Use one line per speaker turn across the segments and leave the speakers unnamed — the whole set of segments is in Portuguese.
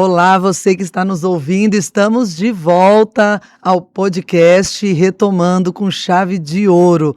Olá, você que está nos ouvindo, estamos de volta ao podcast Retomando com Chave de Ouro.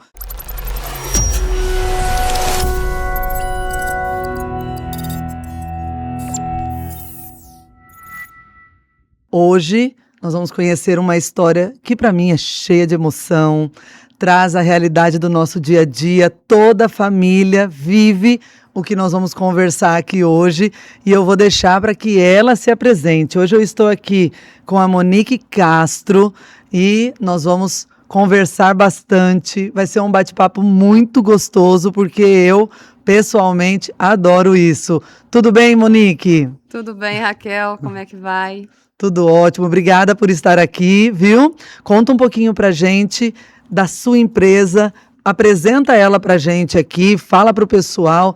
Hoje nós vamos conhecer uma história que para mim é cheia de emoção, traz a realidade do nosso dia a dia, toda a família vive o que nós vamos conversar aqui hoje e eu vou deixar para que ela se apresente. Hoje eu estou aqui com a Monique Castro e nós vamos conversar bastante. Vai ser um bate-papo muito gostoso porque eu, pessoalmente, adoro isso. Tudo bem, Monique?
Tudo bem, Raquel? Como é que vai?
Tudo ótimo. Obrigada por estar aqui, viu? Conta um pouquinho pra gente da sua empresa. Apresenta ela pra gente aqui, fala pro pessoal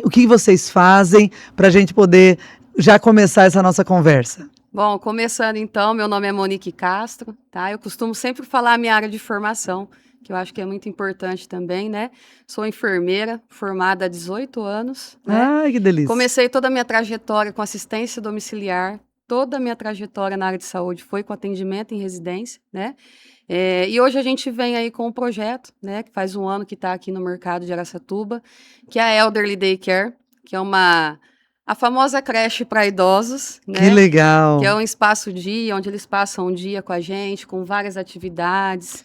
o que vocês fazem para a gente poder já começar essa nossa conversa.
Bom, começando então, meu nome é Monique Castro, tá? Eu costumo sempre falar a minha área de formação, que eu acho que é muito importante também, né? Sou enfermeira, formada há 18 anos. Né?
Ai, que delícia.
Comecei toda a minha trajetória com assistência domiciliar, toda a minha trajetória na área de saúde foi com atendimento em residência, né? E hoje a gente vem aí com um projeto, né, que faz um ano que está aqui no mercado de Araçatuba, que é a Elderly Daycare, que é a famosa creche para idosos, né?
Que legal!
Que é um espaço-dia, onde eles passam um dia com a gente, com várias atividades.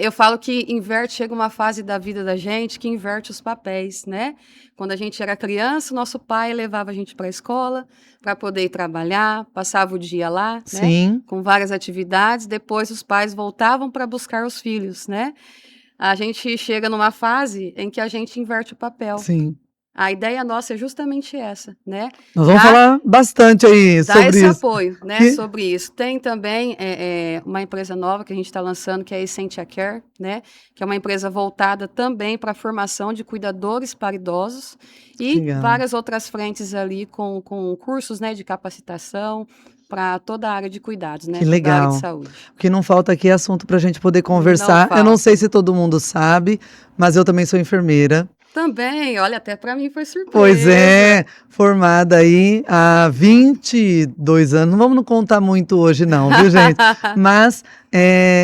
Eu falo que chega uma fase da vida da gente que inverte os papéis, né? Quando a gente era criança, o nosso pai levava a gente para a escola para poder ir trabalhar, passava o dia lá,
Sim.
né? Com várias atividades. Depois os pais voltavam para buscar os filhos, né? A gente chega numa fase em que a gente inverte o papel.
Sim.
A ideia nossa é justamente essa, né?
Nós vamos falar bastante aí sobre
esse
isso.
Apoio, né, sobre isso. Tem também uma empresa nova que a gente está lançando, que é a Essentia Care, né? Que é uma empresa voltada também para a formação de cuidadores para idosos e
Legal.
várias outras frentes ali com cursos, né, de capacitação para toda a área de cuidados, né?
Que legal.
Toda a área de saúde.
O que não falta aqui é assunto para a gente poder conversar. Eu não sei se todo mundo sabe, mas eu também sou enfermeira.
Também, olha, até para mim foi surpresa.
Pois é, formada aí há 22 anos, não vamos contar muito hoje não, viu gente? Mas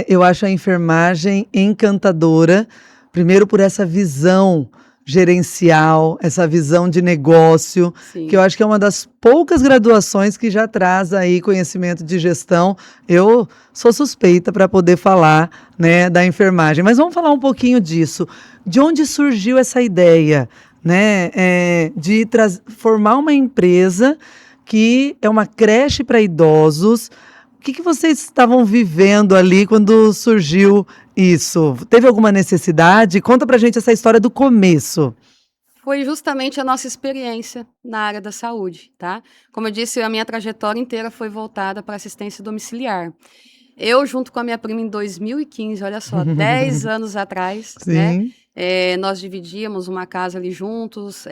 eu acho a enfermagem encantadora, primeiro por essa visão gerencial, essa visão de negócio, Sim. que eu acho que é uma das poucas graduações que já traz aí conhecimento de gestão. Eu sou suspeita para poder falar, né, da enfermagem, mas vamos falar um pouquinho disso. De onde surgiu essa ideia, né, de formar uma empresa que é uma creche para idosos? O que vocês estavam vivendo ali quando surgiu isso? Teve alguma necessidade? Conta pra gente essa história do começo.
Foi justamente a nossa experiência na área da saúde, tá? Como eu disse, a minha trajetória inteira foi voltada para assistência domiciliar. Eu, junto com a minha prima, em 2015, olha só, 10 anos atrás,
Sim.
né? Nós dividíamos uma casa ali juntas,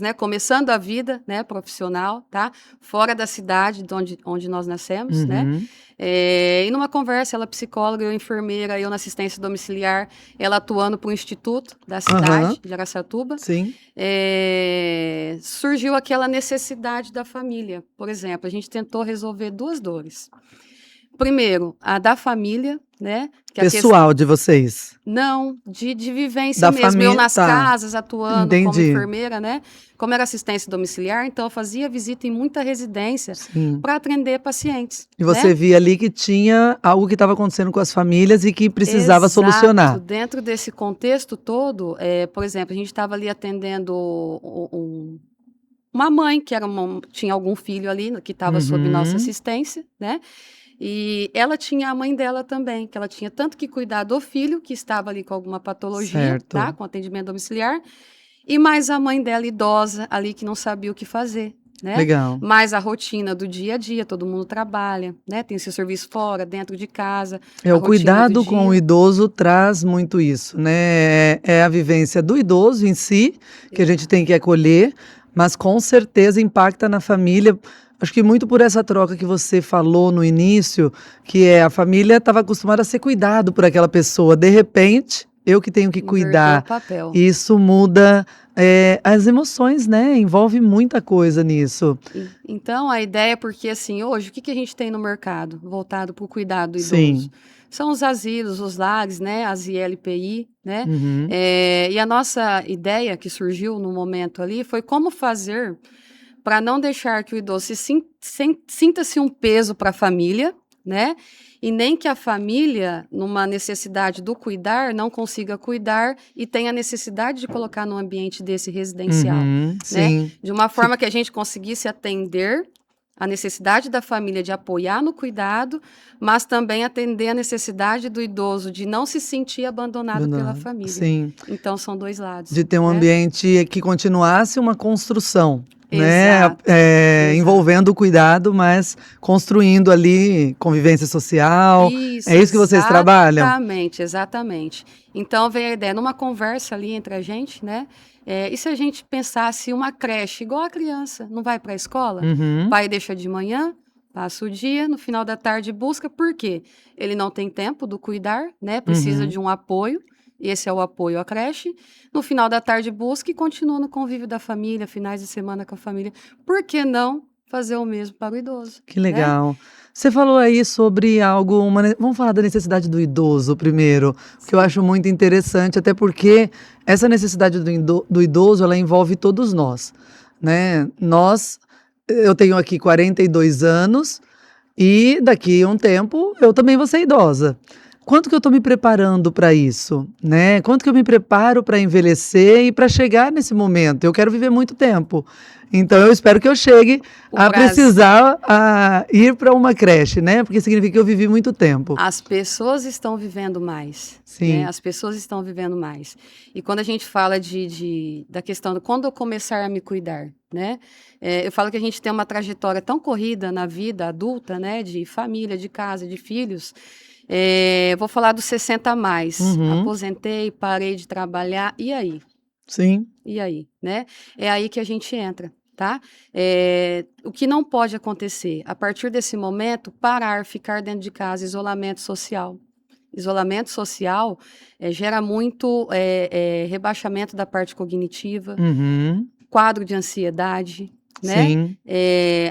né? Começando a vida, né, profissional, tá? Fora da cidade onde nós nascemos, né? E numa conversa, ela psicóloga, eu enfermeira, eu na assistência domiciliar, ela atuando para o instituto da cidade de Araçatuba.
Sim.
Surgiu aquela necessidade da família. Por exemplo, a gente tentou resolver duas dores. Primeiro, a da família, né? Que
pessoal de vocês?
Não, de vivência
da
mesmo.
Família,
eu nas casas, atuando como enfermeira, né? Como era assistência domiciliar, então eu fazia visita em muita residência para atender pacientes.
E você via ali que tinha algo que estava acontecendo com as famílias e que precisava solucionar.
Dentro desse contexto todo, por exemplo, a gente estava ali atendendo uma mãe que tinha algum filho ali que estava sob nossa assistência, né? E ela tinha a mãe dela também, que ela tinha tanto que cuidar do filho, que estava ali com alguma patologia, tá? Com atendimento domiciliar, e mais a mãe dela idosa ali, que não sabia o que fazer, né?
Legal.
Mais a rotina do dia a dia, todo mundo trabalha, né? Tem seu serviço fora, dentro de casa.
O cuidado com o idoso traz muito isso, né? É a vivência do idoso em si, que a gente tem que acolher, mas com certeza impacta na família. Acho que muito por essa troca que você falou no início, que a família estava acostumada a ser cuidado por aquela pessoa. De repente, eu que tenho que
Inverter
cuidar.
o papel.
Isso muda as emoções, né? Envolve muita coisa nisso.
Então, a ideia é porque, assim, hoje, o que a gente tem no mercado voltado para o cuidado do idoso?
Sim.
São os asilos, os lares, né? As ILPI, né?
Uhum.
E a nossa ideia que surgiu no momento ali foi como fazer para não deixar que o idoso sinta-se um peso para a família, né? E nem que a família, numa necessidade do cuidar, não consiga cuidar e tenha necessidade de colocar num ambiente desse residencial, né?
Sim.
De uma forma que a gente conseguisse atender a necessidade da família de apoiar no cuidado, mas também atender a necessidade do idoso de não se sentir abandonado pela família.
Sim.
Então, são dois lados.
De ter um ambiente que continuasse uma construção, né?
Exato.
Envolvendo o cuidado, mas construindo ali convivência social.
Isso,
É isso que vocês trabalham?
Exatamente. Então, veio a ideia, numa conversa ali entre a gente, né? E se a gente pensasse uma creche igual a criança, não vai para a escola?
Uhum.
Pai deixa de manhã, passa o dia, no final da tarde busca, por quê? Ele não tem tempo do cuidar, né? Precisa de um apoio, esse é o apoio à creche. No final da tarde busca e continua no convívio da família, finais de semana com a família. Por que não fazer o mesmo para o idoso?
Que legal. Você falou aí sobre algo, vamos falar da necessidade do idoso primeiro, que eu acho muito interessante, até porque essa necessidade do idoso, ela envolve todos nós, né? Eu tenho aqui 42 anos e daqui a um tempo eu também vou ser idosa. Quanto que eu estou me preparando para isso, né? Quanto que eu me preparo para envelhecer e para chegar nesse momento? Eu quero viver muito tempo. Então, eu espero que eu chegue a precisar ir para uma creche, né? Porque significa que eu vivi muito tempo.
As pessoas estão vivendo mais.
Sim.
Né? As pessoas estão vivendo mais. E quando a gente fala da questão de quando eu começar a me cuidar, né? Eu falo que a gente tem uma trajetória tão corrida na vida adulta, né? De família, de casa, de filhos. Vou falar dos 60 a mais. Aposentei, parei de trabalhar. E aí?
Sim.
E aí? Né? É aí que a gente entra. Tá? O que não pode acontecer? A partir desse momento, parar, ficar dentro de casa, isolamento social. Isolamento social gera muito rebaixamento da parte cognitiva, quadro de ansiedade, né?
Sim.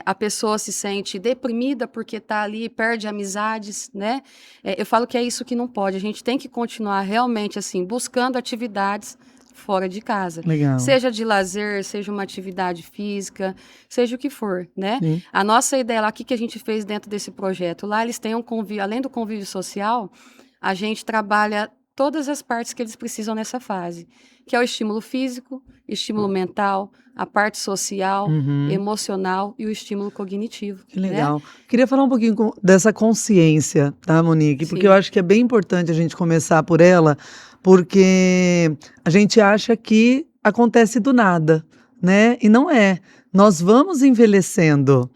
A pessoa se sente deprimida porque está ali, perde amizades, né? Eu falo que é isso que não pode. A gente tem que continuar realmente assim, buscando atividades fora de casa.
Legal.
Seja de lazer, seja uma atividade física, seja o que for, né?
Sim.
A nossa ideia lá, o que a gente fez dentro desse projeto? Lá eles têm um convívio, além do convívio social, a gente trabalha todas as partes que eles precisam nessa fase, que é o estímulo físico, estímulo mental, a parte social, emocional e o estímulo cognitivo.
Que legal.
Né?
Queria falar um pouquinho dessa consciência, tá, Monique?
Sim.
Porque eu acho que é bem importante a gente começar por ela, porque a gente acha que acontece do nada, né? E não é. Nós vamos envelhecendo.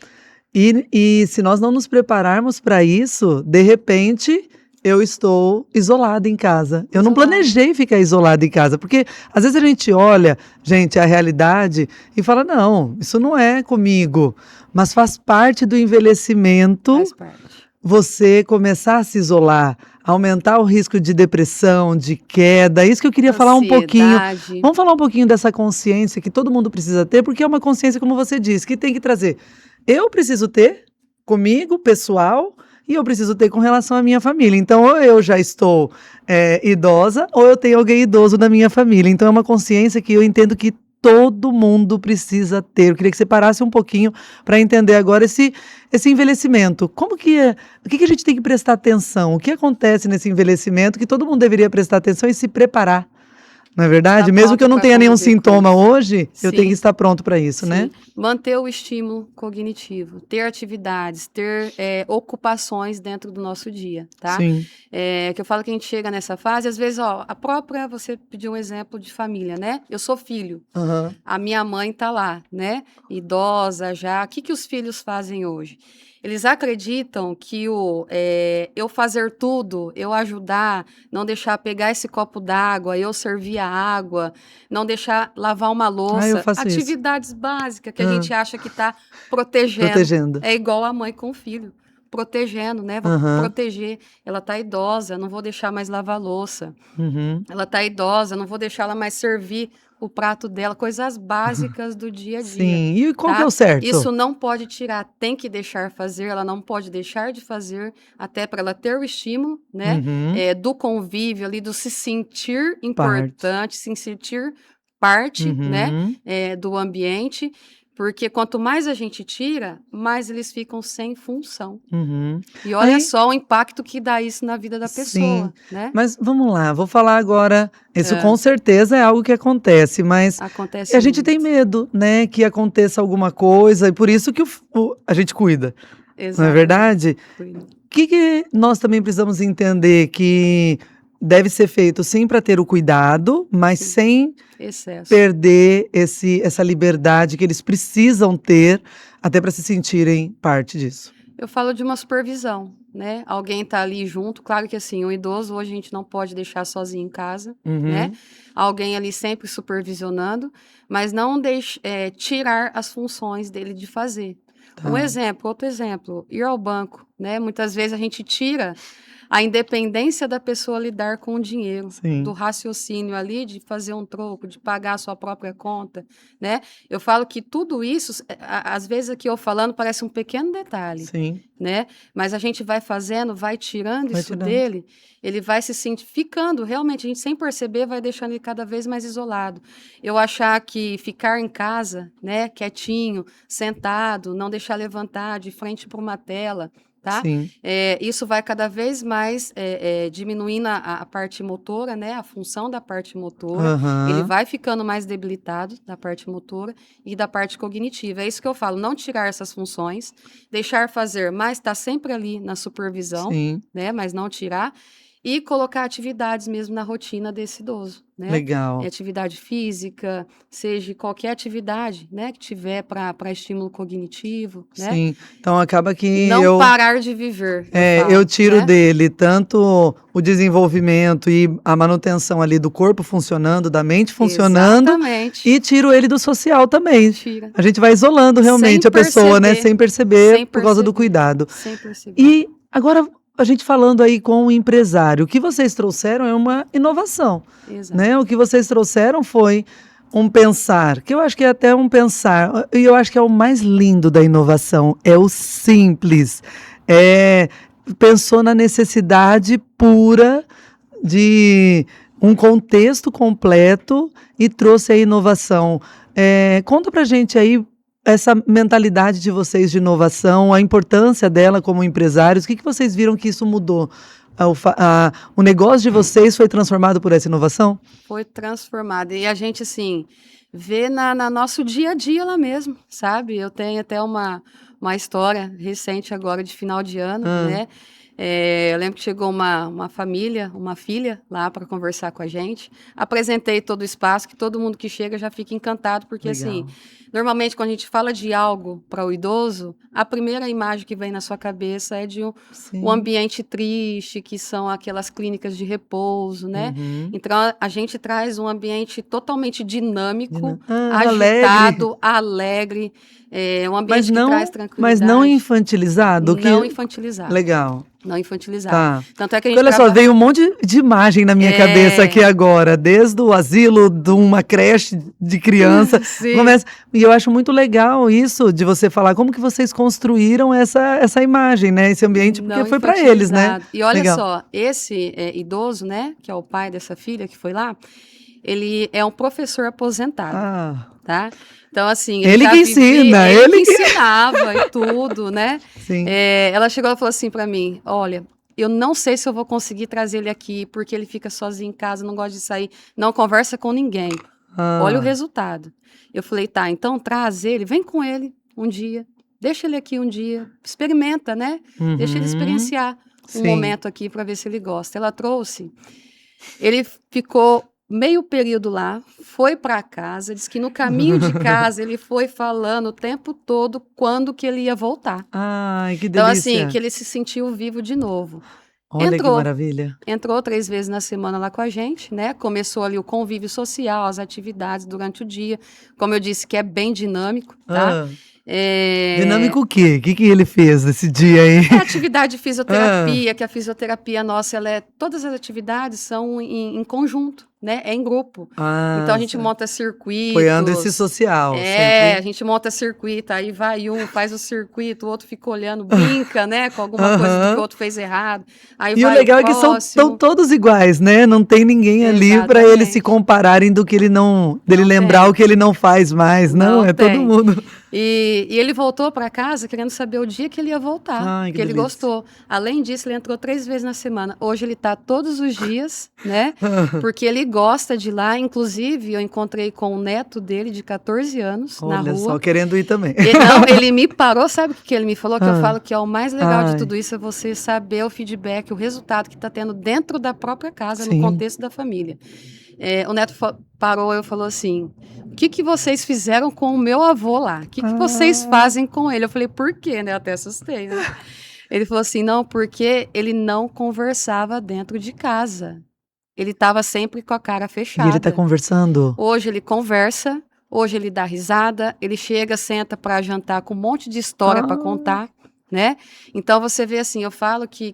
E se nós não nos prepararmos para isso, de repente eu estou isolada em casa. Eu não planejei ficar isolada em casa, porque às vezes a gente olha, gente, a realidade e fala, não, isso não é comigo. Mas faz parte do envelhecimento.
Faz parte.
Você começar a se isolar, aumentar o risco de depressão, de queda. Isso que eu queria falar um pouquinho. Vamos falar um pouquinho dessa consciência que todo mundo precisa ter, porque é uma consciência, como você disse, que tem que trazer. Eu preciso ter comigo, pessoal, e eu preciso ter com relação à minha família. Então, ou eu já estou idosa, ou eu tenho alguém idoso na minha família. Então, é uma consciência que eu entendo que todo mundo precisa ter. Eu queria que você parasse um pouquinho para entender agora esse envelhecimento. Como que é? O que a gente tem que prestar atenção? O que acontece nesse envelhecimento que todo mundo deveria prestar atenção e se preparar? Não é verdade? Mesmo que eu não tenha nenhum sintoma hoje, eu tenho que estar pronto para isso, né?
Manter o estímulo cognitivo, ter atividades, ter ocupações dentro do nosso dia, tá?
Sim.
Que eu falo que a gente chega nessa fase, às vezes, você pediu um exemplo de família, né? Eu sou filho, a minha mãe tá lá, né? Idosa já. O que os filhos fazem hoje? Eles acreditam que eu fazer tudo, eu ajudar, não deixar pegar esse copo d'água, eu servir a água, não deixar lavar uma louça, atividades básicas que a gente acha que está protegendo. É igual a mãe com o filho. protegendo, né? Vou
Aham.
proteger. Ela tá idosa, não vou deixar mais lavar a louça.
Uhum.
Ela tá idosa, não vou deixar ela mais servir o prato dela, coisas básicas do dia a dia,
Sim. E qual que é
tá?
o certo?
Isso não pode tirar, tem que deixar fazer, ela não pode deixar de fazer, até para ela ter o estímulo, né?
Uhum.
Do convívio ali, do se sentir
Parte.
importante, se sentir parte, né?
Uhum.
Do ambiente, porque quanto mais a gente tira, mais eles ficam sem função.
Uhum.
E olha
Aí,
só o impacto que dá isso na vida da
sim.
pessoa, né?
Mas vamos lá, vou falar agora. Isso
É,
com certeza é algo que acontece, mas a
acontece
gente tem
muito.
medo, né, que aconteça alguma coisa e por isso que a gente cuida, não é
Exatamente.
verdade?
Cuida.
Que nós também precisamos entender que deve ser feito sim para ter o cuidado, mas
Sim,
sem
excesso.
perder essa liberdade que eles precisam ter até para se sentirem parte disso.
Eu falo de uma supervisão, né? Alguém tá ali junto, claro que assim, um idoso hoje a gente não pode deixar sozinho em casa, né?
Uhum.
Alguém ali sempre supervisionando, mas não tirar as funções dele de fazer. Um
Tá.
exemplo, outro exemplo, ir ao banco, né? Muitas vezes a gente tira a independência da pessoa lidar com o dinheiro, do
Sim,
raciocínio ali de fazer um troco, de pagar a sua própria conta, né? Eu falo que tudo isso, às vezes aqui eu falando parece um pequeno detalhe,
sim.
né? Mas a gente vai fazendo, vai tirando
Vai
isso
tirando.
dele, ele vai se ficando, realmente, a gente sem perceber vai deixando ele cada vez mais isolado. Eu achar que ficar em casa, né, quietinho, sentado, não deixar levantar de frente para uma tela, tá?
Sim.
Isso vai cada vez mais diminuindo a parte motora, né? A função da parte motora. Ele
Aham.
vai ficando mais debilitado da parte motora e da parte cognitiva. É isso que eu falo, não tirar essas funções, deixar fazer, mas estar sempre ali na supervisão,
Sim.
né? Mas não tirar. E colocar atividades mesmo na rotina desse idoso, né?
Legal.
Atividade física, seja qualquer atividade, né? Que tiver para estímulo cognitivo, né?
Sim. Então acaba que
Não parar de viver, eu
eu
falo,
tiro
né?
dele tanto o desenvolvimento e a manutenção ali do corpo funcionando, da mente funcionando,
Exatamente.
e tiro ele do social também.
Tira.
A gente vai isolando
Sem
realmente a pessoa, né,
perceber.
sem perceber
Sem
por causa do
perceber.
cuidado.
Sem perceber.
E agora a gente falando aí com o empresário, o que vocês trouxeram é uma inovação,
Exato.
né? O que vocês trouxeram foi um pensar, que eu acho que é até um pensar, e eu acho que é o mais lindo da inovação, é o simples. É, pensou na necessidade pura de um contexto completo e trouxe a inovação. Conta pra gente aí essa mentalidade de vocês de inovação, a importância dela como empresários, o que vocês viram que isso mudou? O negócio de vocês foi transformado por essa inovação?
Foi transformada. E a gente, assim, vê na nosso dia a dia lá mesmo, sabe? Eu tenho até uma história recente agora de final de ano,
Ah,
né? Eu lembro que chegou uma família, uma filha lá para conversar com a gente. Apresentei todo o espaço, que todo mundo que chega já fica encantado, porque assim,
legal.
normalmente quando a gente fala de algo para o idoso, a primeira imagem que vem na sua cabeça é de um
Sim.
ambiente triste, que são aquelas clínicas de repouso, né?
Uhum.
Então a gente traz um ambiente totalmente dinâmico,
Alegre,
agitado, alegre, um
mas
ambiente que traz
não
tranquilidade,
infantilizado,
não
que
infantilizado.
legal.
Não infantilizado.
Tá.
Tanto é que a
Porque
gente
olha só,
trabalha.
veio um monte de imagem na minha cabeça aqui
É.
agora, desde o asilo, de uma creche de criança,
Sim.
começa, e eu acho muito legal isso de você falar como que vocês construíram essa imagem, né, esse ambiente, porque
Não
foi para eles, né?
infantilizado. E olha
Legal.
só, esse idoso, né, que é o pai dessa filha que foi lá, ele é um professor aposentado,
Ah,
tá? Então, assim, ele
ele
já
que
vivia,
ensina,
ele que
ele que...
ensinava e tudo, né?
Sim.
Ela chegou e falou assim para mim: olha, eu não sei se eu vou conseguir trazer ele aqui, porque ele fica sozinho em casa, não gosta de sair, não conversa com ninguém. Olha o
Ah,
resultado. Eu falei, tá, então traz ele, vem com ele um dia, deixa ele aqui um dia, experimenta, né? Deixa ele
uhum,
experienciar um
sim.
momento aqui para ver se ele gosta. Ela trouxe, ele ficou meio período lá, foi para casa, disse que no caminho de casa ele foi falando o tempo todo quando que ele ia voltar.
Ai, que
Então, assim,
delícia.
que ele se sentiu vivo de novo.
Olha que
Entrou,
maravilha.
entrou 3 vezes na semana lá com a gente, né? Começou ali o convívio social, as atividades durante o dia. Como eu disse, que é bem dinâmico, tá?
Ah, Dinâmico o quê? O que que ele fez nesse dia aí?
É atividade de
Ah,
fisioterapia, que a fisioterapia nossa, todas as atividades são em conjunto, né? É em grupo. Então a gente
certo.
monta
Apoiando esse
circuitos.
social,
A
sempre.
gente monta circuito, aí vai um, faz o circuito, o outro fica olhando, brinca, né, com alguma coisa do que o
Aham.
outro fez errado. Aí
E o
vai o
legal é que estão
próximo.
todos iguais, né? Não tem ninguém ali para eles se
Exatamente.
compararem do que ele não, dele
Não
lembrar o
tem,
que ele não faz mais. Não,
não
é todo
tem.
mundo.
E ele voltou para casa querendo saber o dia que ele ia voltar,
Ai, que
porque ele
delícia.
gostou. Além disso, ele entrou 3 vezes na semana. Hoje ele está todos os dias, né? Porque ele gosta de ir lá. Inclusive, eu encontrei com o neto dele, de 14 anos, na
Olha só,
rua.
querendo ir também.
E, não, ele me parou, sabe o que ele me falou? Que eu
Ah,
falo que é o mais legal de
ai,
tudo isso é você saber o feedback, o resultado que está tendo dentro da própria casa, no
sim.
contexto da família. O neto parou e falou assim: o que que vocês fizeram com o meu avô lá? O que que vocês
Ah,
fazem com ele? Eu falei: por quê, né? Eu até assustei, né? Ele falou assim: não, porque ele não conversava dentro de casa. Ele estava sempre com a cara
e ele tá
fechada.
conversando?
Hoje ele conversa, hoje ele dá risada, ele chega, senta para jantar com um monte de história para
Ah,
contar, né? Então você vê assim, eu falo que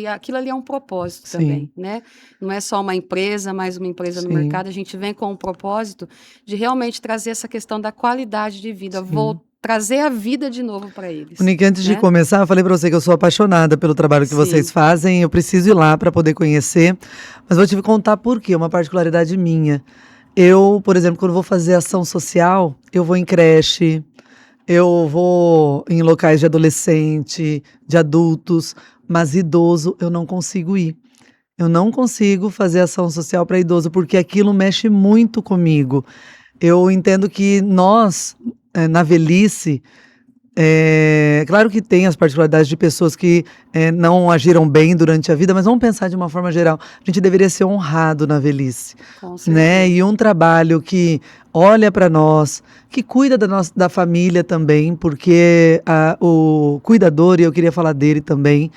aquilo ali é um propósito
sim,
também, né? Não é só uma empresa, mais uma empresa no
sim,
mercado, a gente vem com um propósito de realmente trazer essa questão da qualidade de vida,
sim.
trazer a vida de novo para eles,
Monique, antes de
né?
começar, eu falei pra você que eu sou apaixonada pelo trabalho que vocês
Sim.
fazem. Eu preciso ir lá para poder conhecer, mas vou te contar por quê, uma particularidade minha. Eu, por exemplo, quando vou fazer ação social, eu vou em creche, eu vou em locais de adolescente, de adultos, mas idoso eu não consigo ir. Eu não consigo fazer ação social para idoso, porque aquilo mexe muito comigo. Eu entendo que nós, na velhice, claro que tem as particularidades de pessoas que não agiram bem durante a vida, mas vamos pensar de uma forma geral. A gente deveria ser honrado na velhice,
Com
né? E
certeza.
um trabalho que olha para nós, que cuida da família também, porque o cuidador, e eu queria falar dele também,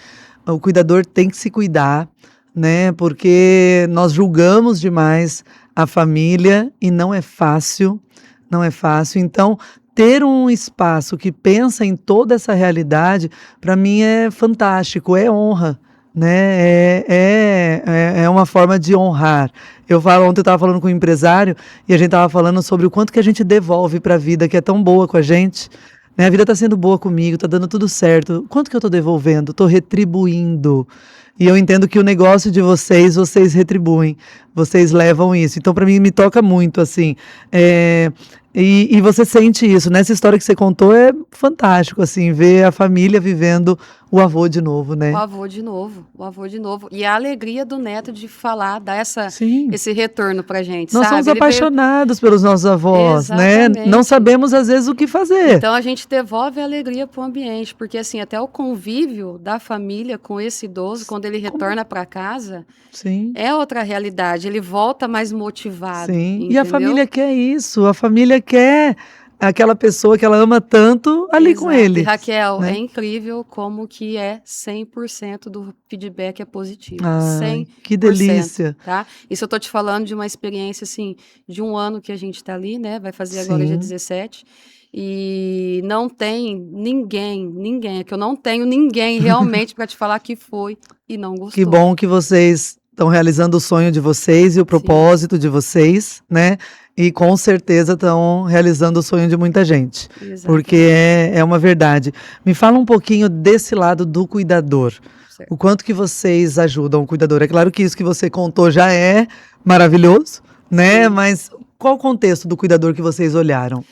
o cuidador tem que se cuidar, né? Porque nós julgamos demais a família e não é fácil, não é fácil. Então, ter um espaço que pensa em toda essa realidade, para mim é fantástico, é honra, né? É uma forma de honrar. Ontem eu estava falando com um empresário e a gente estava falando sobre o quanto que a gente devolve para a vida, que é tão boa com a gente. Né? A vida está sendo boa comigo, está dando tudo certo. Quanto que eu estou devolvendo? Estou retribuindo. E eu entendo que o negócio de vocês retribuem, vocês levam isso. Então, para mim, me toca muito, assim. E você sente isso. Nessa história que você contou, é fantástico, assim, ver a família vivendo o avô de novo,
O
né?
avô de novo, o avô de novo. E a alegria do neto de falar, dar
Sim.
esse retorno pra gente,
Nós somos
sabe? Ele veio.
apaixonados pelos nossos avós, né? Não
Exatamente.
sabemos, às vezes, o que fazer.
Então a gente devolve a alegria para o ambiente, porque assim, até o convívio da família com esse idoso, quando ele
Como?
retorna para casa,
Sim.
é outra realidade. Ele volta mais motivado,
Sim, e a
entendeu?
família quer isso, a família quer aquela pessoa que ela ama tanto ali com
Exato. E
ele,
Raquel, é
né.
incrível como que 100% do feedback é positivo,
Ai,
cem
que
por cento,
delícia.
tá? Isso eu tô te falando de uma experiência, assim, de um ano que a gente tá ali, né? Vai fazer agora dia
Sim,
17. E não tem ninguém, é que eu não tenho ninguém realmente para te falar que foi e não
que
gostou.
bom que vocês estão realizando o sonho de vocês e o
Sim,
propósito de vocês, né, e com certeza estão realizando o sonho de muita gente, porque
exatamente.
é uma verdade. Me fala um pouquinho desse lado do cuidador, o
Certo.
quanto que vocês ajudam o cuidador. É claro que isso que você contou já é maravilhoso, né,
Sim.
mas qual o contexto do cuidador que vocês olharam?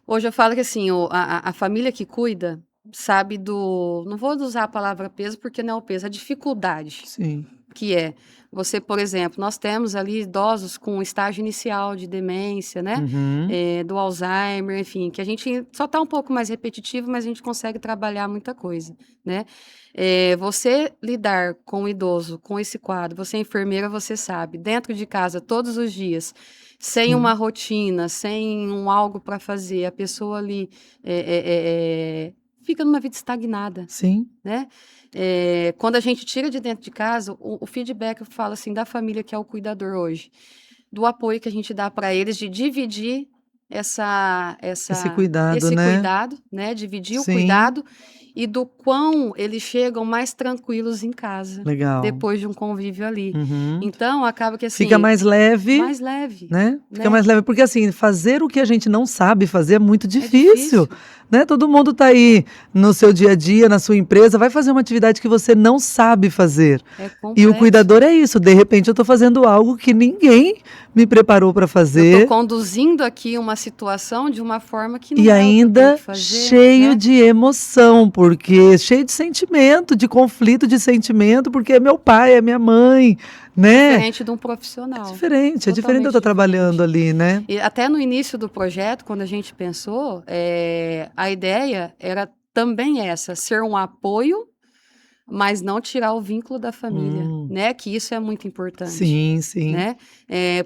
Hoje eu falo que assim, a família que cuida sabe do. Não vou usar a palavra peso porque não é o peso, a dificuldade
Sim.
que é. Você, por exemplo, nós temos ali idosos com estágio inicial de demência, né?
Uhum.
Do Alzheimer, enfim, que a gente só está um pouco mais repetitivo, mas a gente consegue trabalhar muita coisa, né? Você lidar com o idoso, com esse quadro, você é enfermeira, você sabe, dentro de casa, todos os dias, sem uma
Sim.
rotina, sem um algo para fazer, a pessoa ali fica numa vida estagnada,
Sim.
né? Quando a gente tira de dentro de casa, o feedback, eu falo assim, da família que é o cuidador hoje, do apoio que a gente dá para eles, de dividir
Esse cuidado,
esse
né?
cuidado, né? Dividir o
Sim,
cuidado e do quão eles chegam mais tranquilos em casa,
legal.
depois de um convívio ali.
Uhum.
Então, acaba que
Fica
assim,
mais leve,
mais leve,
né? Fica
né?
mais leve, porque assim, fazer o que a gente não sabe fazer é muito
É
difícil,
difícil,
né? Todo mundo tá aí no seu dia a dia, na sua empresa, vai fazer uma atividade que você não sabe fazer.
é
E o
complexo.
cuidador é isso, de repente eu tô fazendo algo que ninguém me preparou para
Eu estou
fazer.
conduzindo aqui uma situação de uma forma que
E
não é o que eu tenho que
ainda
fazer,
cheio
né?
de emoção, porque cheio de sentimento, de conflito de sentimento, porque é meu pai, é minha mãe, né?
Diferente de um profissional,
É diferente de eu estar
totalmente
trabalhando
diferente.
ali, né?
E até no início do projeto, quando a gente pensou, a ideia era também essa, ser um apoio, mas não tirar o vínculo da família,
Hum,
né? Que isso é muito importante,
sim, sim,
né?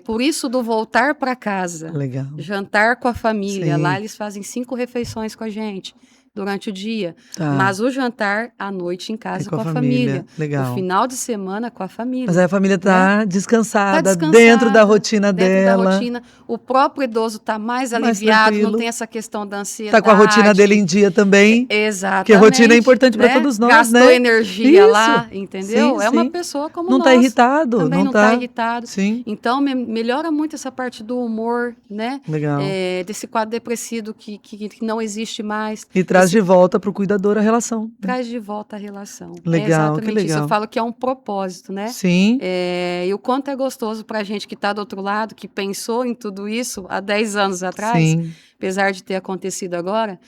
Por isso do voltar para casa,
legal.
jantar com a família, lá
Sim,
eles fazem 5 refeições com a gente durante o dia,
tá.
mas o jantar à noite em
É
casa
com a
com a família,
família,
o
legal.
final de semana com a
Mas aí
família,
a família
né?
tá
Tá
descansada dentro da
descansada,
rotina
dentro da
dela,
rotina. O próprio idoso tá mais
mais
aliviado, não
tranquilo.
tem essa questão da
Tá com a rotina dele
ansiedade.
em dia também, porque rotina é
Exatamente,
importante para
né?
todos nós,
Gastou
né?
energia
Isso.
lá,
Sim,
entendeu? É uma
sim.
pessoa como
Não tá
nós.
irritado,
Também
não
não está
tá.
irritado.
Sim,
Então, melhora muito essa parte do humor, né?
legal.
Desse quadro depressivo que não existe mais.
E traz
Esse
de volta pro cuidador a relação, né?
traz de volta a relação. É
Legal, que
exatamente isso. Eu
legal.
falo que é um propósito, né?
Sim,
E o quanto é gostoso para a gente que está do outro lado, que pensou em tudo isso há 10 anos atrás,
sim,
apesar de ter acontecido agora,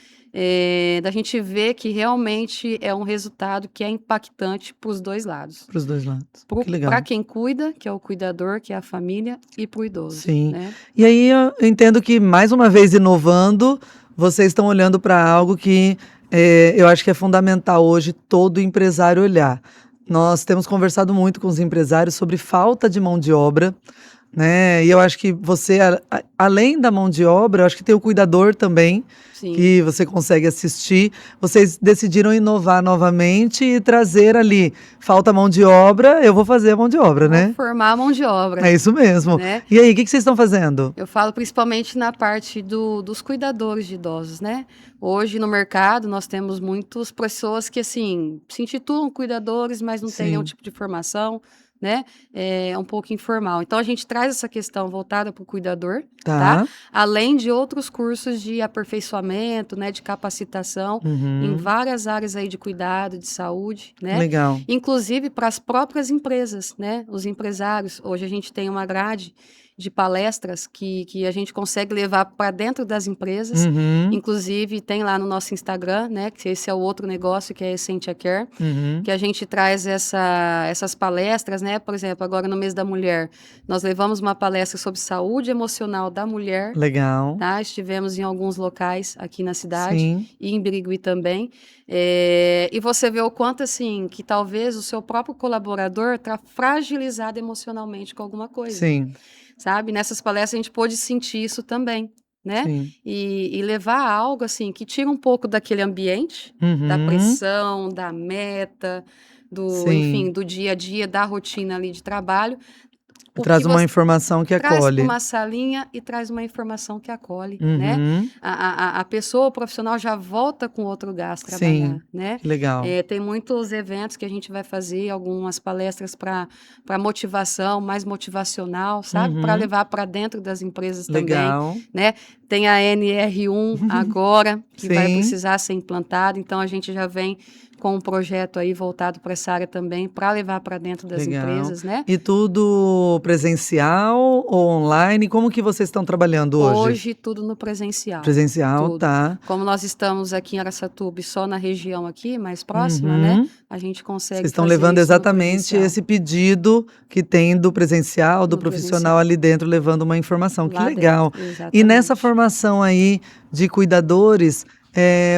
da gente ver que realmente é um resultado que é impactante para os dois lados.
para os dois lados. Que
Para
legal.
quem cuida, que é o cuidador, que é a família, e para o idoso,
Sim.
né?
E aí eu entendo que, mais uma vez, inovando, vocês estão olhando para algo que eu acho que é fundamental hoje todo empresário olhar. Nós temos conversado muito com os empresários sobre falta de mão de obra, né? E eu acho que você, além da mão de obra, eu acho que tem o cuidador também,
Sim.
que você consegue assistir. Vocês decidiram inovar novamente e trazer ali, falta mão de obra, eu vou fazer a mão de obra,
Vou
né?
formar a mão de
É
obra,
isso mesmo.
né?
E aí, o que que vocês estão fazendo?
Eu falo principalmente na parte dos cuidadores de idosos, né? Hoje no mercado nós temos muitas pessoas que assim se intitulam cuidadores, mas não têm nenhum
Sim,
tipo de formação, né? É um pouco informal. Então a gente traz essa questão voltada para o cuidador, tá?
tá.
Além de outros cursos de aperfeiçoamento, né? De capacitação em
Uhum.
várias áreas aí de cuidado, de saúde, né?
Legal.
Inclusive para as próprias empresas, né? Os empresários. Hoje a gente tem uma grade de palestras que a gente consegue levar para dentro das empresas.
Uhum.
Inclusive, tem lá no nosso Instagram, né? Que esse é o outro negócio, que é a Essentia Care,
Uhum.
que a gente traz essas palestras, né? Por exemplo, agora no mês da mulher, nós levamos uma palestra sobre saúde emocional da mulher.
Legal.
Tá? Estivemos em alguns locais aqui na cidade
Sim,
e em Birigui também. E você vê o quanto, assim, que talvez o seu próprio colaborador está fragilizado emocionalmente com alguma coisa,
sim,
sabe? Nessas palestras a gente pôde sentir isso também, né?
sim.
E levar a algo, assim, que tira um pouco daquele ambiente, da
Uhum.
pressão, da meta, enfim,
Sim.
do dia a dia, da rotina ali de trabalho. O que
Traz uma
você
informação que
traz para
acolhe.
uma salinha e traz uma informação que acolhe, né?
Uhum.
A pessoa, o profissional já volta com outro gás trabalhar,
Sim,
né?
que legal.
Tem muitos eventos que a gente vai fazer, algumas palestras para motivação, mais motivacional, sabe? Para
Uhum.
levar para dentro das empresas também,
Legal.
né? Tem a NR1 agora, que vai
Sim,
precisar ser implantada, então a gente já vem com um projeto aí voltado para essa área também, para levar para dentro
que
das
legal.
empresas, né?
E tudo presencial ou online? Como que vocês estão trabalhando hoje?
Hoje, tudo no presencial,
Presencial,
tudo.
tá.
Como nós estamos aqui em Araçatuba, e só na região aqui, mais próxima, né?
Uhum.
A gente
Vocês
consegue
estão
fazer
levando
isso no
exatamente
presencial,
esse pedido que tem do presencial, do
no
profissional
presencial,
ali dentro, levando uma informação. Que
lá dentro,
legal. E nessa
exatamente.
formação aí de cuidadores,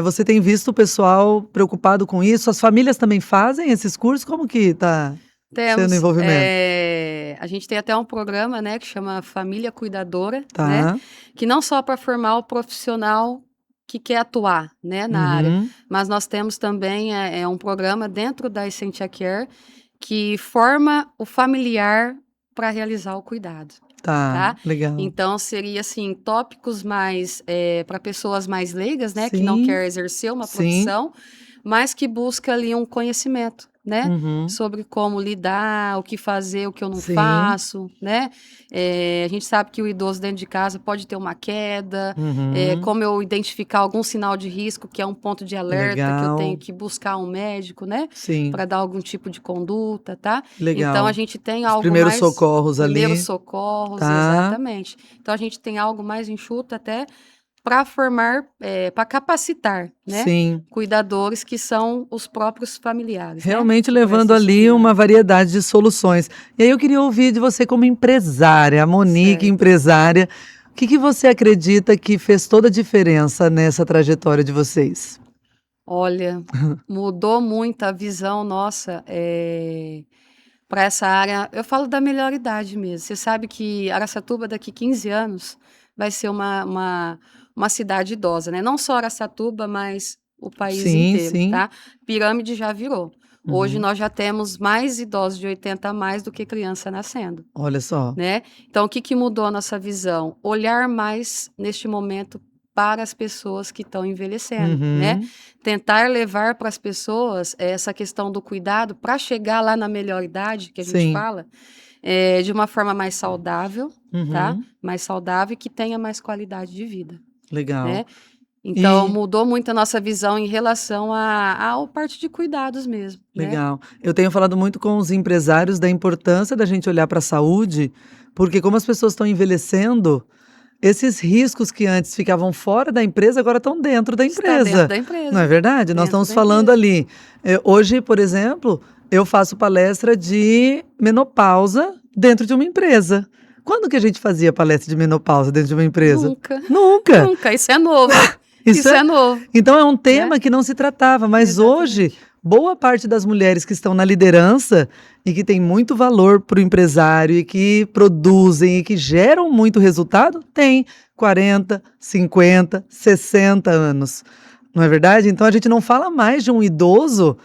você tem visto o pessoal preocupado com isso? As famílias também fazem esses cursos? Como que tá sendo o
Temos,
envolvimento?
a gente tem até um programa, né, que chama Família Cuidadora, né?
Tá.
Que não só para formar o profissional que quer atuar, né, na área,
Uhum.
mas nós temos também um programa dentro da Essentia Care que forma o familiar para realizar o cuidado.
Tá,
tá?
legal.
Então, seria assim, tópicos mais para pessoas mais leigas, né? Que não
Sim,
quer exercer uma
sim.
profissão, mas que busca ali um conhecimento, né?
Uhum.
Sobre como lidar, o que fazer, o que eu não
Sim.
faço, né? A gente sabe que o idoso dentro de casa pode ter uma queda,
Uhum.
como eu identificar algum sinal de risco, que é um ponto de alerta, que eu tenho
Legal.
que buscar um médico, né?
Sim,
Para dar algum tipo de conduta, tá? Então, a
legal.
gente tem
Os
algo
primeiros
mais.
socorros
Primeiros
ali,
socorros,
tá?
exatamente. Então, a gente tem algo mais enxuto até para formar, para capacitar, né?
Sim.
Cuidadores que são os próprios familiares, né?
Realmente
Que
levando
prestam esse
ali uma
cuidado.
variedade de soluções. E aí eu queria ouvir de você como empresária, a Monique,
Certo.
empresária, o que que você acredita que fez toda a diferença nessa trajetória de vocês?
Olha, mudou muito a visão nossa, para essa área. Eu falo da melhor idade mesmo. Você sabe que Araçatuba, daqui 15 anos, vai ser uma cidade idosa, né? Não só Araçatuba, mas o país
Sim,
inteiro,
sim.
tá? Pirâmide já virou. Hoje
Uhum.
nós já temos mais idosos de 80 a mais do que criança nascendo,
Olha só.
né? Então, o que que mudou a nossa visão? Olhar mais neste momento para as pessoas que estão envelhecendo, né?
Uhum.
Tentar levar para as pessoas essa questão do cuidado para chegar lá na melhor idade, que a gente
Sim.
fala, de uma forma mais saudável, tá?
Uhum.
Mais saudável e que tenha mais qualidade de vida,
Legal.
né? Então,
E
mudou muito a nossa visão em relação ao parte de cuidados mesmo, né?
legal. Eu tenho falado muito com os empresários da importância da gente olhar para a saúde, porque como as pessoas estão envelhecendo, esses riscos que antes ficavam fora da empresa, agora estão dentro da
Está dentro
empresa,
da
não é
empresa,
verdade? Nós
dentro
estamos
da
falando
empresa.
ali, hoje, por exemplo, eu faço palestra de menopausa dentro de uma empresa. Quando que a gente fazia palestra de menopausa dentro de uma empresa?
Nunca,
Nunca.
nunca. Isso é novo.
Isso
Isso
é
é novo,
então é um
né?
tema que não se tratava, mas hoje,
Exatamente.
boa parte das mulheres que estão na liderança e que têm muito valor para o empresário e que produzem e que geram muito resultado, têm 40, 50, 60 anos, não é verdade? Então a gente não fala mais de um idoso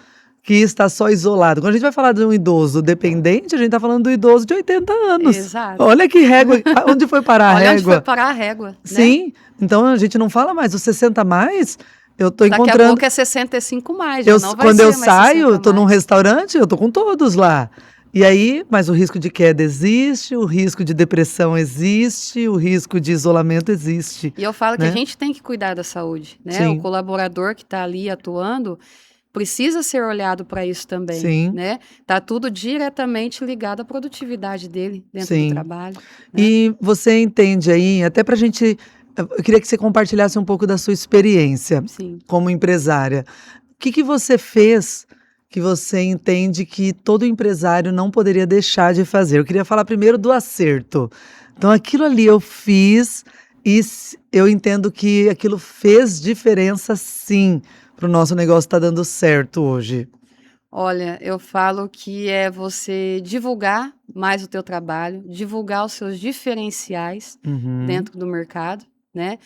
que está só isolado. Quando a gente vai falar de um idoso dependente, a gente está falando do idoso de 80 anos.
Exato.
Olha que régua, onde foi parar a
Olha onde foi
régua?
parar a régua, né?
Sim, então a gente não fala mais os 60 a mais, eu tô
Daqui a
encontrando
pouco é 65 mais,
eu
já
s
não vai
quando eu
ser mais
saio,
60
eu tô num
mais.
restaurante, eu tô com todos lá. E aí mas o risco de queda existe, o risco de depressão existe, o risco de isolamento existe,
E eu falo que a
né.
gente tem que cuidar da saúde, né? O
Sim,
colaborador que está ali atuando precisa ser olhado para isso também,
sim,
né? Tá tudo diretamente ligado à produtividade dele dentro do
sim.
trabalho, né?
E você entende aí, até pra gente eu queria que você compartilhasse um pouco da sua experiência
Sim.
como empresária. O que que você fez que você entende que todo empresário não poderia deixar de fazer? Eu queria falar primeiro do acerto. Então, aquilo ali eu fiz e eu entendo que aquilo fez diferença sim para o nosso negócio estar dando certo hoje.
Olha, eu falo que é você divulgar mais o teu trabalho, divulgar os seus diferenciais
Uhum,
dentro do mercado, né?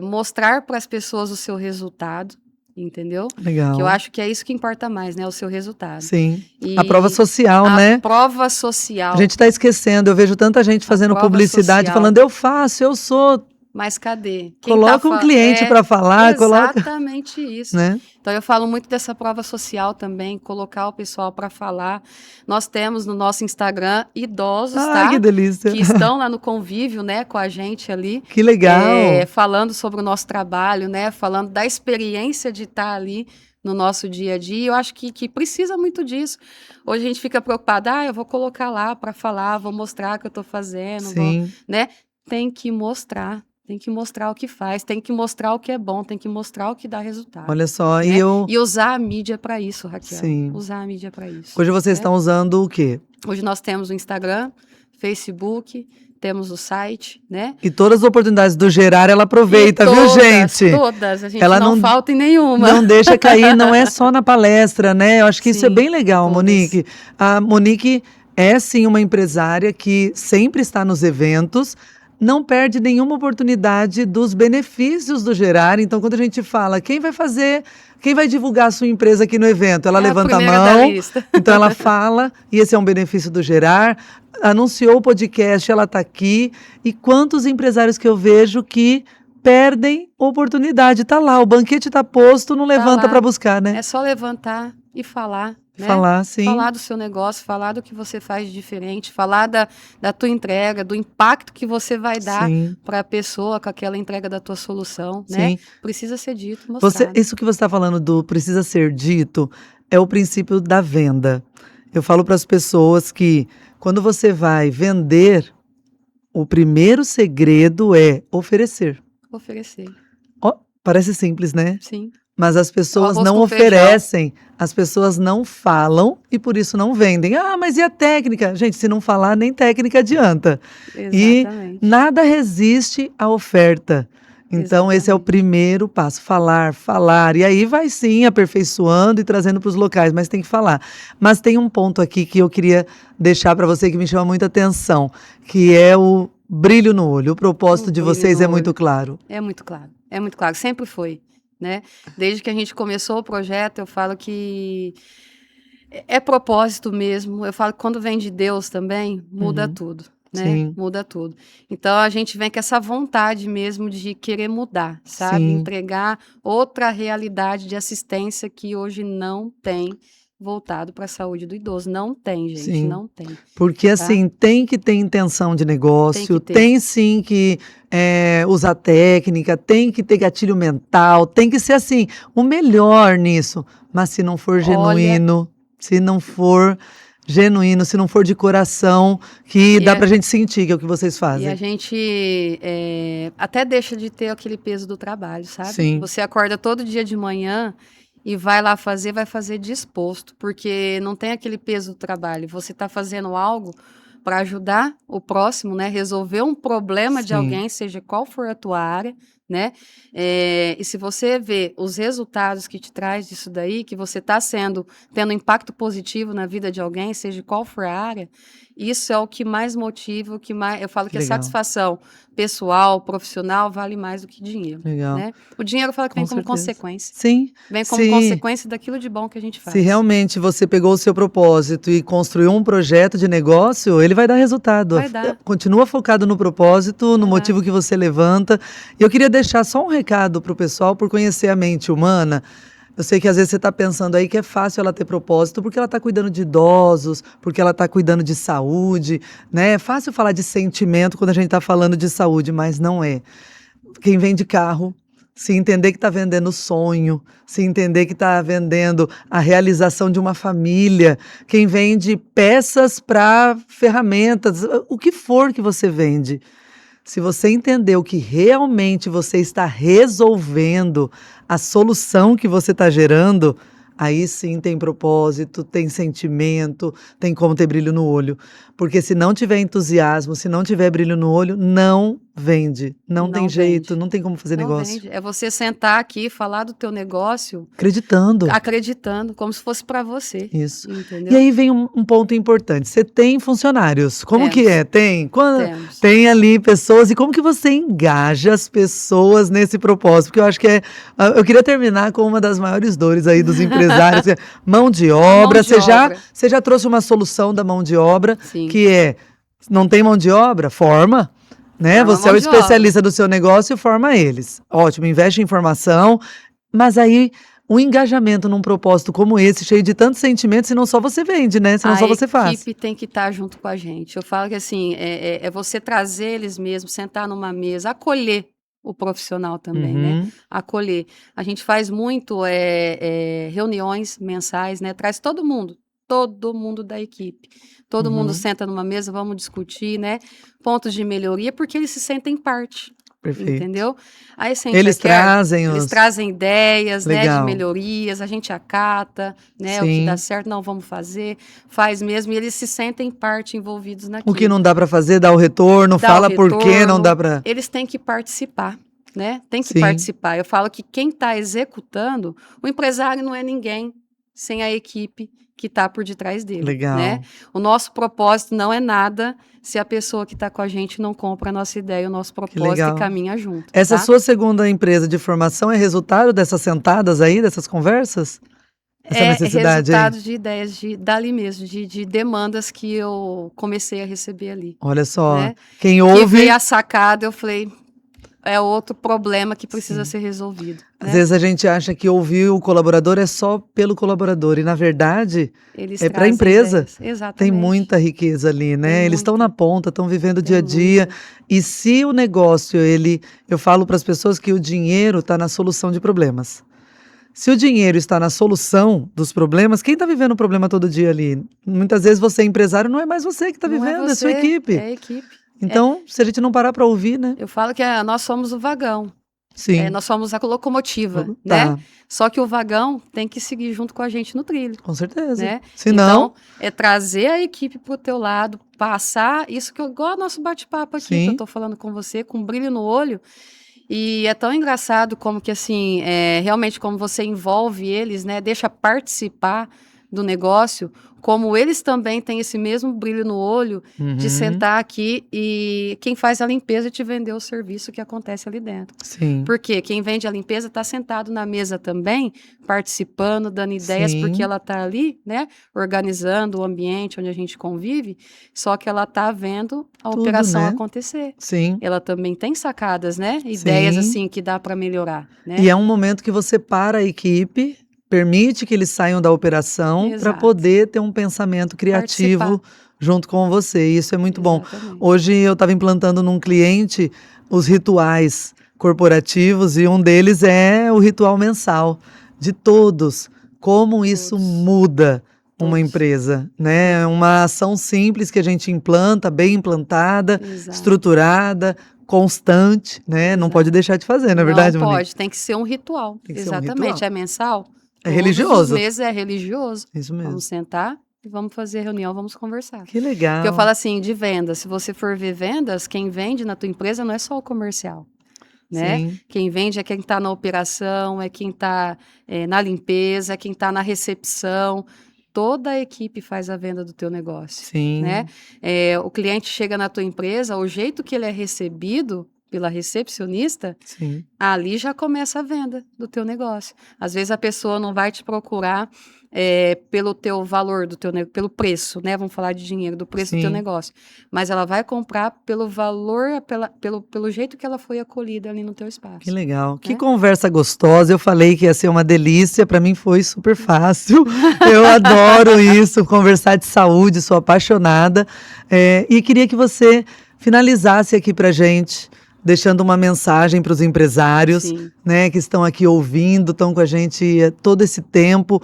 Mostrar para as pessoas o seu resultado, entendeu? Que eu
legal.
acho que é isso que importa mais, né? O seu resultado.
Sim. A prova
E
social,
a
né?
prova
A
social,
gente está esquecendo. Eu vejo tanta gente
a
fazendo
prova
publicidade,
social.
falando eu faço, eu sou.
Mas cadê? Quem tá
Coloca um cliente para falar, coloca,
exatamente isso.
né?
Então eu falo muito dessa prova social também, colocar o pessoal para falar. Nós temos no nosso Instagram idosos,
Ai, que
tá?
delícia.
Que estão lá no convívio, né, com a gente ali,
Que legal.
falando sobre o nosso trabalho, né? Falando da experiência de estar ali no nosso dia a dia. E eu acho que precisa muito disso. Hoje a gente fica preocupada, eu vou colocar lá para falar, vou mostrar o que eu estou fazendo, vou,
Sim,
né? Tem que mostrar. Tem que mostrar o que faz, tem que mostrar o que é bom, tem que mostrar o que dá resultado,
olha só, e
né?
eu
E usar a mídia para isso, Raquel.
sim.
Usar a mídia para isso,
Hoje vocês
né?
estão usando o quê?
Hoje nós temos o Instagram, Facebook, temos o site, né?
E todas as oportunidades do gerar ela
E
aproveita, viu,
todas,
gente?
todas, a gente
Ela
não falta em nenhuma.
não deixa cair, não é só na palestra, né? Eu acho que isso é
Sim,
bem legal,
todas.
Monique. A Monique é sim uma empresária que sempre está nos eventos, não perde nenhuma oportunidade dos benefícios do Gerar. Então, quando a gente fala, quem vai divulgar a sua empresa aqui no evento? Ela
É a
levanta a
primeira da
mão,
lista.
então ela fala, e esse é um benefício do Gerar. Anunciou o podcast, ela está aqui. E quantos empresários que eu vejo que perdem oportunidade? Tá lá, o banquete tá posto, não levanta
lá.
para buscar, né?
É só levantar e falar, né?
Falar, sim.
Falar do seu negócio, falar do que você faz de diferente, falar da tua entrega, do impacto que você vai dar
Sim,
para a pessoa com aquela entrega da tua solução, né?
sim.
Precisa ser dito, mostrado.
Isso que você está falando do precisa ser dito é o princípio da venda. Eu falo para as pessoas que quando você vai vender, o primeiro segredo é oferecer.
Oferecer,
Ó, parece simples, né?
sim.
Mas as pessoas
Arroz
não
com feijão.
oferecem, as pessoas não falam e por isso não vendem. Ah, mas e a técnica? Gente, se não falar, nem técnica adianta. E
Exatamente.
nada resiste à oferta. Então, esse é o
Exatamente.
primeiro passo: falar, falar. E aí vai sim aperfeiçoando e trazendo para os locais, mas tem que falar. Mas tem um ponto aqui que eu queria deixar para você que me chama muita atenção, que é o brilho no olho. O propósito
O
de
brilho
vocês
no
é muito
olho.
claro.
É muito claro, sempre foi, né? Desde que a gente começou o projeto, eu falo que é propósito mesmo. Eu falo que quando vem de Deus também, muda
Uhum.
tudo, né?
Sim,
Muda tudo. Então a gente vem com essa vontade mesmo de querer mudar, sabe?
sim.
Entregar outra realidade de assistência que hoje não tem voltado para a saúde do idoso. Não tem, gente,
Sim.
não tem.
Porque,
Tá?
assim, tem que ter intenção de negócio,
ter.
tem sim que usar técnica, tem que ter gatilho mental, tem que ser, assim, o melhor nisso. Mas se não for
Olha,
genuíno, se não for genuíno, se não for de coração, que dá pra gente sentir que é o que vocês
e a
fazem.
gente até deixa de ter aquele peso do trabalho, sabe?
Sim,
Você acorda todo dia de manhã e vai lá fazer, vai fazer disposto, porque não tem aquele peso do trabalho. Você está fazendo algo para ajudar o próximo, né? Resolver um problema de
sim,
alguém, seja qual for a tua área, né? E se você vê os resultados que te traz disso daí, que você está tendo impacto positivo na vida de alguém, seja qual for a área, isso é o que mais motiva, o que mais. Eu falo
que
que a
legal,
satisfação pessoal, profissional, vale mais do que dinheiro,
legal,
né? O dinheiro eu falo que
com
vem como
certeza.
consequência.
Sim,
Vem como
se
consequência daquilo de bom que a gente
Se
faz.
realmente você pegou o seu propósito e construiu um projeto de negócio, ele vai dar resultado.
Vai dar.
Continua focado no propósito, no
Vai
motivo que você levanta. E eu queria deixar só um recado para o pessoal por conhecer a mente humana. Eu sei que às vezes você está pensando aí que é fácil ela ter propósito porque ela está cuidando de idosos, porque ela está cuidando de saúde, né? É fácil falar de sentimento quando a gente está falando de saúde, mas não é. Quem vende carro, se entender que está vendendo sonho, se entender que está vendendo a realização de uma família, quem vende peças para ferramentas, o que for que você vende. Se você entender o que realmente você está resolvendo, a solução que você está gerando, aí sim tem propósito, tem sentimento, tem como ter brilho no olho. Porque se não tiver entusiasmo, se não tiver brilho no olho, não vende. Não tem
Não
jeito,
vende.
não tem como fazer
Não
negócio.
vende. É você sentar aqui, falar do teu negócio,
Acreditando.
acreditando, como se fosse para você.
Isso. E
Entendeu?
aí vem um ponto importante. Você tem funcionários. Como que
Temos.
é? Tem?
Temos.
Tem ali pessoas. E como que você engaja as pessoas nesse propósito? Porque eu acho que eu queria terminar com uma das maiores dores aí dos empresários, que é mão de obra.
de obra.
Você já trouxe uma solução da mão de obra,
Sim.
que é, não tem mão de obra? Forma. Né?
Forma
Você é o
mão de
especialista do seu negócio e forma eles. Ótimo, investe em informação. Mas aí, um engajamento num propósito como esse, cheio de tantos sentimentos, senão só você vende, né? Senão só você
A
faz.
equipe tem que estar junto com a gente. Eu falo que assim, é você trazer eles mesmos, sentar numa mesa, acolher o profissional também, né?
Uhum.
Acolher. A gente faz muito reuniões mensais, né? Traz todo mundo da equipe. Todo mundo
Uhum.
senta numa mesa, vamos discutir, né? Pontos de melhoria, porque eles se sentem parte.
Perfeito.
Entendeu? Aí se a gente
Eles trazem
eles
os...
trazem ideias, né, de
Legal.
melhorias, a gente acata, né, o que
Sim.
dá certo, não vamos fazer, faz mesmo, e eles se sentem parte envolvidos naquilo.
O que não dá para fazer, dá o retorno,
Dá
fala
o
por que não
retorno.
dá para...
Eles têm que participar, né? Tem que
Sim.
participar. Eu falo que quem está executando, o empresário não é ninguém. sem a equipe que está por detrás dele,
Legal.
né? O nosso propósito não é nada se a pessoa que está com a gente não compra a nossa ideia, o nosso propósito
legal.
e caminha junto,
Essa
tá?
sua segunda empresa de formação é resultado dessas sentadas aí, dessas conversas? Essa
É
necessidade aí?
resultado de ideias dali mesmo, de demandas que eu comecei a receber ali,
Olha só,
né?
quem
Que
ouve,
veio a sacada, eu falei, é outro problema que precisa
sim.
ser resolvido,
Às
né?
vezes a gente acha que ouvir o colaborador é só pelo colaborador, e na verdade
Eles
é para a
trazem
empresa.
ideias.
Tem
Exatamente.
muita riqueza ali, né?
Tem
Eles estão na
muita,
ponta, estão vivendo o dia a
tem
dia.
muita.
E se o negócio, eu falo para as pessoas que o dinheiro está na solução de problemas. Se o dinheiro está na solução dos problemas, quem está vivendo o problema todo dia ali? Muitas vezes você é empresário, não é mais você que está
Não é
vivendo, é a sua
você,
equipe.
é a equipe.
Então, se a gente não parar para ouvir, né?
Eu falo que nós somos o vagão.
Sim.
Nós somos a locomotiva, né?
Tá,
Só que o vagão tem que seguir junto com a gente no trilho,
com certeza.
né?
Se não,
Então, é trazer a equipe pro teu lado, passar isso que eu igual ao nosso bate-papo aqui, que eu
sim,
tô falando com você, com brilho no olho. E é tão engraçado como que, assim, realmente como você envolve eles, né? Deixa participar do negócio, como eles também têm esse mesmo brilho no olho de
uhum,
sentar aqui e quem faz a limpeza te vender o serviço que acontece ali dentro.
sim,
Porque quem vende a limpeza está sentado na mesa também, participando, dando ideias, porque
sim,
ela está ali, né? Organizando o ambiente onde a gente convive, só que ela está vendo a
tudo,
operação
né?
acontecer.
Sim,
Ela também tem sacadas, né? Ideias
sim.
assim que dá para melhorar, né?
E é um momento que você para a equipe, permite que eles saiam da operação para
Exato.
poder ter um pensamento criativo junto com você. E isso é muito bom.
Exatamente.
Hoje eu estava implantando num cliente os rituais corporativos e um deles é o ritual mensal de todos. Como isso
Todos.
muda uma
Todos.
empresa, né? Uma ação simples que a gente implanta, bem implantada,
Exato.
estruturada, constante, né? Não pode
Exato.
deixar de fazer, não é verdade,
Não
Monique?
pode, tem que ser um ritual.
Tem que ser um
Exatamente.
ritual.
É mensal?
É
Todos os
religioso.
meses é religioso.
Isso mesmo.
Vamos sentar e vamos fazer reunião, vamos conversar.
Que legal.
Porque eu falo assim, de vendas, se você for ver vendas, quem vende na tua empresa não é só o comercial, né?
Sim,
Quem vende é quem está na operação, é quem está na limpeza, é quem está na recepção. Toda a equipe faz a venda do teu negócio,
sim,
né? O cliente chega na tua empresa, o jeito que ele é recebido pela recepcionista,
sim,
ali já começa a venda do teu negócio. Às vezes a pessoa não vai te procurar pelo teu valor, pelo preço, né? Vamos falar de dinheiro, do preço do teu
sim.
negócio. Mas ela vai comprar pelo valor, pelo jeito que ela foi acolhida ali no teu espaço.
Que legal. Que
né?
conversa gostosa. Eu falei que ia ser uma delícia. Para mim foi super fácil. Eu adoro isso, conversar de saúde. Sou apaixonada. E queria que você finalizasse aqui para gente, deixando uma mensagem para os empresários,
Sim.
né, que estão aqui ouvindo, estão com a gente todo esse tempo,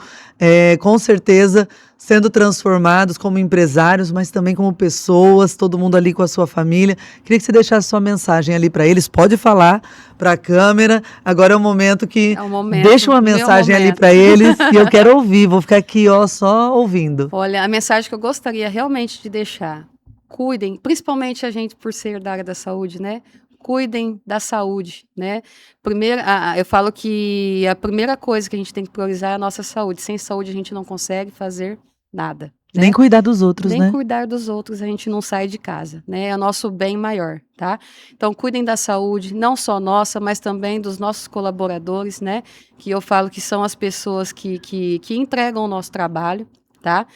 com certeza sendo transformados como empresários, mas também como pessoas, todo mundo ali com a sua família. Queria que você deixasse sua mensagem ali para eles. Pode falar para a câmera. Agora é o momento que
É o momento,
deixa uma
meu
mensagem ali
momento.
para eles e eu quero ouvir. Vou ficar aqui, ó, só ouvindo.
Olha, a mensagem que eu gostaria realmente de deixar: cuidem, principalmente a gente por ser da área da saúde, né? Cuidem da saúde, né? Primeiro, eu falo que a primeira coisa que a gente tem que priorizar é a nossa saúde. Sem saúde a gente não consegue fazer nada. Né?
Nem cuidar dos outros,
Nem
né?
cuidar dos outros, a gente não sai de casa, né? É o nosso bem maior, tá? Então, cuidem da saúde, não só nossa, mas também dos nossos colaboradores, né? Que eu falo que são as pessoas que entregam o nosso trabalho, tá?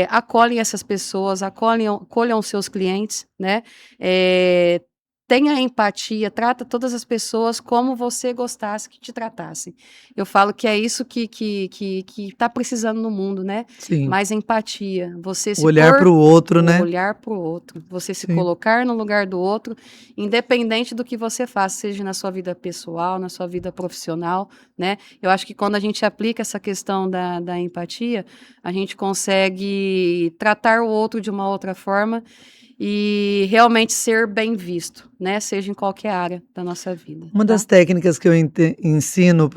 Acolhem essas pessoas, acolham os seus clientes, né? Tenha empatia, trata todas as pessoas como você gostasse que te tratassem. Eu falo que é isso que está precisando no mundo, né?
Sim.
Mais empatia. Você se
Olhar para o outro, né?
Olhar para o outro. Você se
Sim.
colocar no lugar do outro, independente do que você faça, seja na sua vida pessoal, na sua vida profissional, né? Eu acho que quando a gente aplica essa questão da empatia, a gente consegue tratar o outro de uma outra forma e realmente ser bem visto, né? Seja em qualquer área da nossa vida.
Uma das técnicas que eu ensino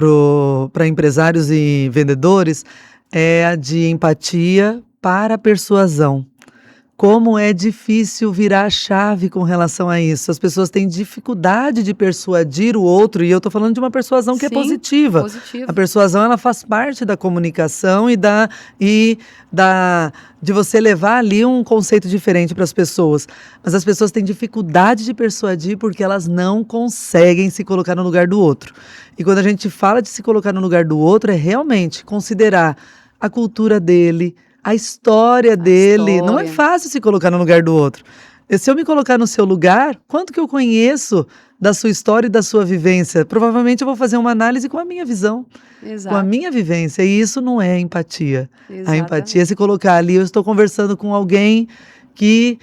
para empresários e vendedores é a de empatia para persuasão. como é difícil virar a chave com relação a isso. As pessoas têm dificuldade de persuadir o outro, e eu estou falando de uma persuasão que é
Sim,
positiva.
positivo.
A persuasão, ela faz parte da comunicação de você levar ali um conceito diferente para as pessoas. Mas as pessoas têm dificuldade de persuadir porque elas não conseguem se colocar no lugar do outro. E quando a gente fala de se colocar no lugar do outro, é realmente considerar a cultura dele, a história dele. Não é
História.
fácil se colocar no lugar do outro. E se eu me colocar no seu lugar, quanto que eu conheço da sua história e da sua vivência? Provavelmente eu vou fazer uma análise com a minha visão, com a
Exato.
minha vivência. E isso não é empatia. A
Exatamente.
empatia é se colocar ali. Eu estou conversando com alguém que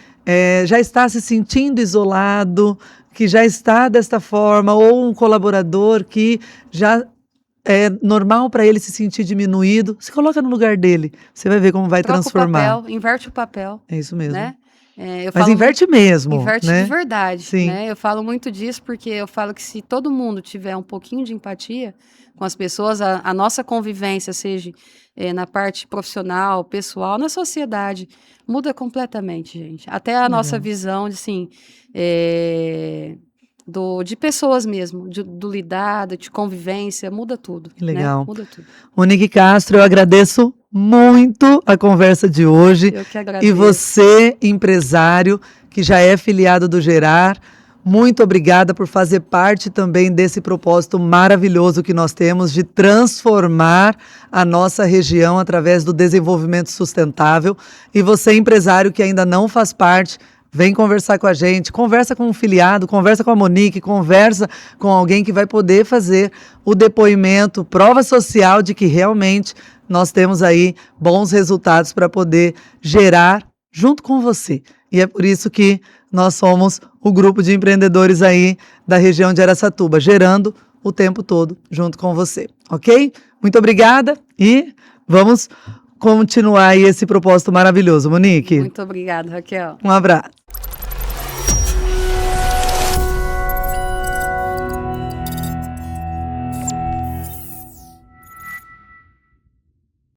já está se sentindo isolado, que já está desta forma, ou um colaborador que já é normal para ele se sentir diminuído. Se coloca no lugar dele. Você vai ver como vai
Troca o
transformar.
papel, inverte o papel,
É isso mesmo.
né? Eu
Mas
falo
inverte mesmo,
inverte
né?
de verdade,
Sim.
né? Eu falo muito disso porque eu falo que se todo mundo tiver um pouquinho de empatia com as pessoas, a nossa convivência, seja na parte profissional, pessoal, na sociedade, muda completamente, gente. Até a nossa
Legal.
visão de, assim, de pessoas mesmo, do lidar, de convivência, muda tudo,
Que legal.
né? Muda tudo.
Monique Castro, eu agradeço muito a conversa de hoje.
Eu que
E
agradeço.
você, empresário, que já é filiado do Gerar, muito obrigada por fazer parte também desse propósito maravilhoso que nós temos de transformar a nossa região através do desenvolvimento sustentável. E você, empresário que ainda não faz parte, vem conversar com a gente, conversa com um filiado, conversa com a Monique, conversa com alguém que vai poder fazer o depoimento, prova social de que realmente nós temos aí bons resultados para poder gerar junto com você. E é por isso que nós somos o grupo de empreendedores aí da região de Araçatuba, gerando o tempo todo junto com você, ok? Muito obrigada e vamos continuar aí esse propósito maravilhoso, Monique.
Muito obrigada, Raquel.
Um abraço.